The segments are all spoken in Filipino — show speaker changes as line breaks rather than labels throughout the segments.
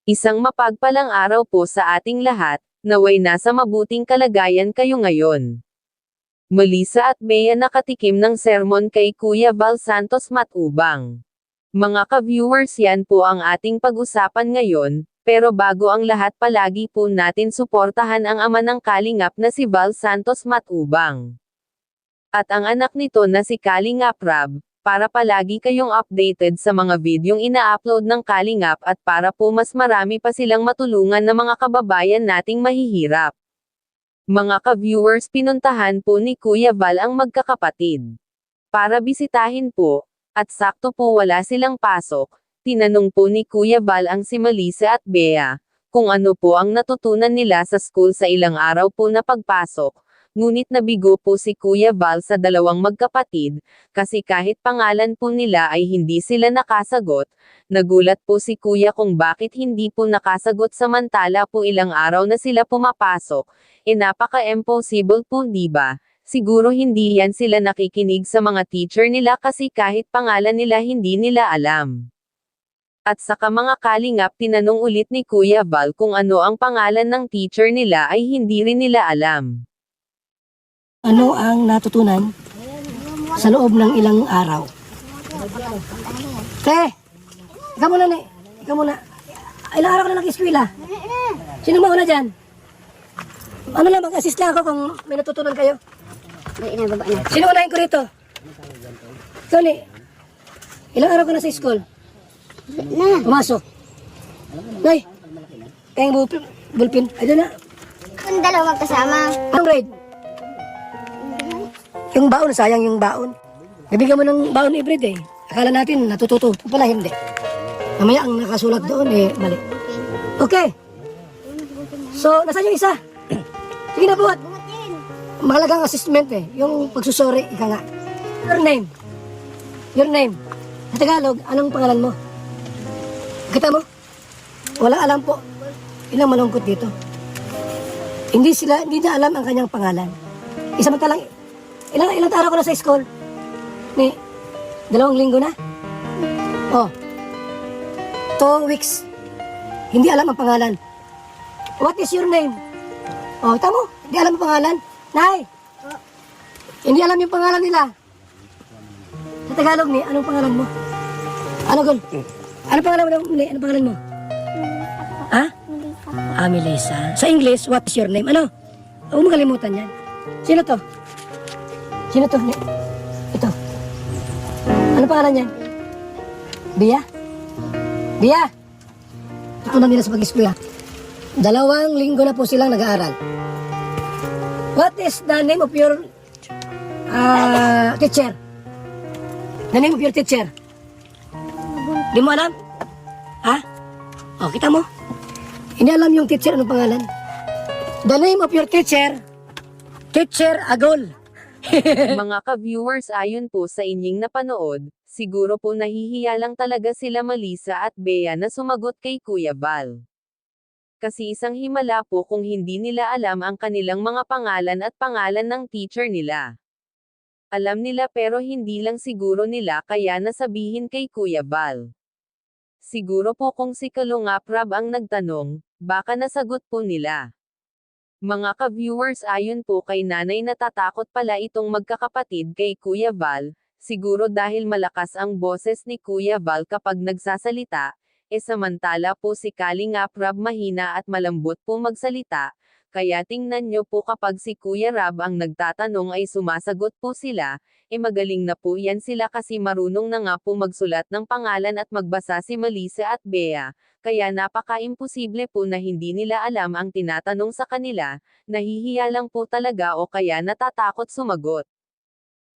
Isang mapagpalang araw po sa ating lahat, naway nasa mabuting kalagayan kayo ngayon. Melissa at Bea nakatikim ng sermon kay Kuya Val Santos Matubang. Mga ka-viewers, yan po ang ating pag-usapan ngayon, pero bago ang lahat palagi po natin suportahan ang ama ng Kalingap na si Val Santos Matubang. At ang anak nito na si Kalingap Rab, para palagi kayong updated sa mga videong ina-upload ng Kalingap at para po mas marami pa silang matulungan na mga kababayan nating mahihirap. Mga ka-viewers, pinuntahan po ni Kuya Val ang magkakapatid. Para bisitahin po, at sakto po wala silang pasok, tinanong po ni Kuya Val ang si Melissa at Bea, kung ano po ang natutunan nila sa school sa ilang araw po na pagpasok. Ngunit nabigo po si Kuya Val sa dalawang magkapatid, kasi kahit pangalan po nila ay hindi sila nakasagot. Nagulat po si Kuya kung bakit hindi po nakasagot samantala po ilang araw na sila pumapasok. Napaka-impossible po, diba? Siguro hindi yan sila nakikinig sa mga teacher nila kasi kahit pangalan nila hindi nila alam. At saka mga Kalingap, tinanong ulit ni Kuya Val kung ano ang pangalan ng teacher nila ay hindi rin nila alam.
Ano ang natutunan sa loob ng ilang araw? Te, ikaw muna ni. Ikaw muna. Ilang araw ka na nag-eskwela? Sino mauna dyan? Ano lang, mag-assist lang ako kung may natutunan kayo. Sino unahin ko rito? Ikaw ni. Ilang araw ka na sa school? Pumasok. Nay, kayang bulpin. Ay, doon na.
Ang dalawa magkasama.
Anong grade? Yung baon, sayang yung baon. Nabigyan mo ng baon everyday. Akala natin natututo. Pala hindi. Mamaya ang nakasulat doon mali. Okay. So, nasaan yung isa? Sige na buhat. Mahalagang assessment yung pagsusori, ika nga. Your name. Your name. Sa Tagalog, anong pangalan mo? Kita mo? Wala alam po. Ilang malungkot dito. Hindi na alam ang kanyang pangalan. Isamantalang, ilang araw ko na sa school? 2 linggo na? Oh. 2 weeks. Hindi alam ang pangalan. What is your name? Oh, tamo, hindi alam ang pangalan. Nay! Hindi alam yung pangalan nila. Sa Tagalog anong pangalan mo? Ano, Gol? Anong pangalan mo? Anong pangalan mo? Ha? Melissa. Sa English, what is your name? Ano? Huwag mo kalimutan yan. Sino to? Sino to? Ito. Ano pangalan niyan? Bia? Bia! Tutunan nila sa pag-eskwela. 2 linggo na po silang nag-aaral. What is the name of your teacher? The name of your teacher? Di mo alam? Ha? O, kita mo? Hindi alam yung teacher, anong pangalan? The name of your teacher, Teacher Agol.
Mga ka-viewers, ayon po sa inyong napanood, siguro po nahihiya lang talaga sila Melissa at Bea na sumagot kay Kuya Val. Kasi isang himala po kung hindi nila alam ang kanilang mga pangalan at pangalan ng teacher nila. Alam nila pero hindi lang siguro nila kaya nasabihin kay Kuya Val. Siguro po kung si Kalingap Rab ang nagtanong, baka nasagot po nila. Mga ka-viewers, ayon po kay nanay, natatakot pala itong magkakapatid kay Kuya Val, siguro dahil malakas ang boses ni Kuya Val kapag nagsasalita, samantala po si Kalingap Rab mahina at malambot po magsalita, kaya tingnan nyo po kapag si Kuya Rab ang nagtatanong ay sumasagot po sila, magaling na po yan sila kasi marunong na nga po magsulat ng pangalan at magbasa si Melissa at Bea. Kaya napaka-imposible po na hindi nila alam ang tinatanong sa kanila, nahihiya lang po talaga o kaya natatakot sumagot.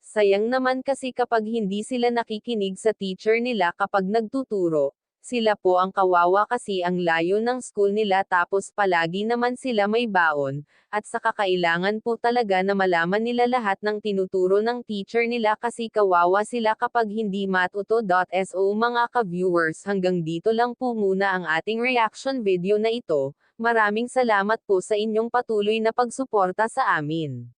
Sayang naman kasi kapag hindi sila nakikinig sa teacher nila kapag nagtuturo, sila po ang kawawa kasi ang layo ng school nila tapos palagi naman sila may baon, at saka kailangan po talaga na malaman nila lahat ng tinuturo ng teacher nila kasi kawawa sila kapag hindi matuto.so. Mga ka-viewers, hanggang dito lang po muna ang ating reaction video na ito, maraming salamat po sa inyong patuloy na pagsuporta sa amin.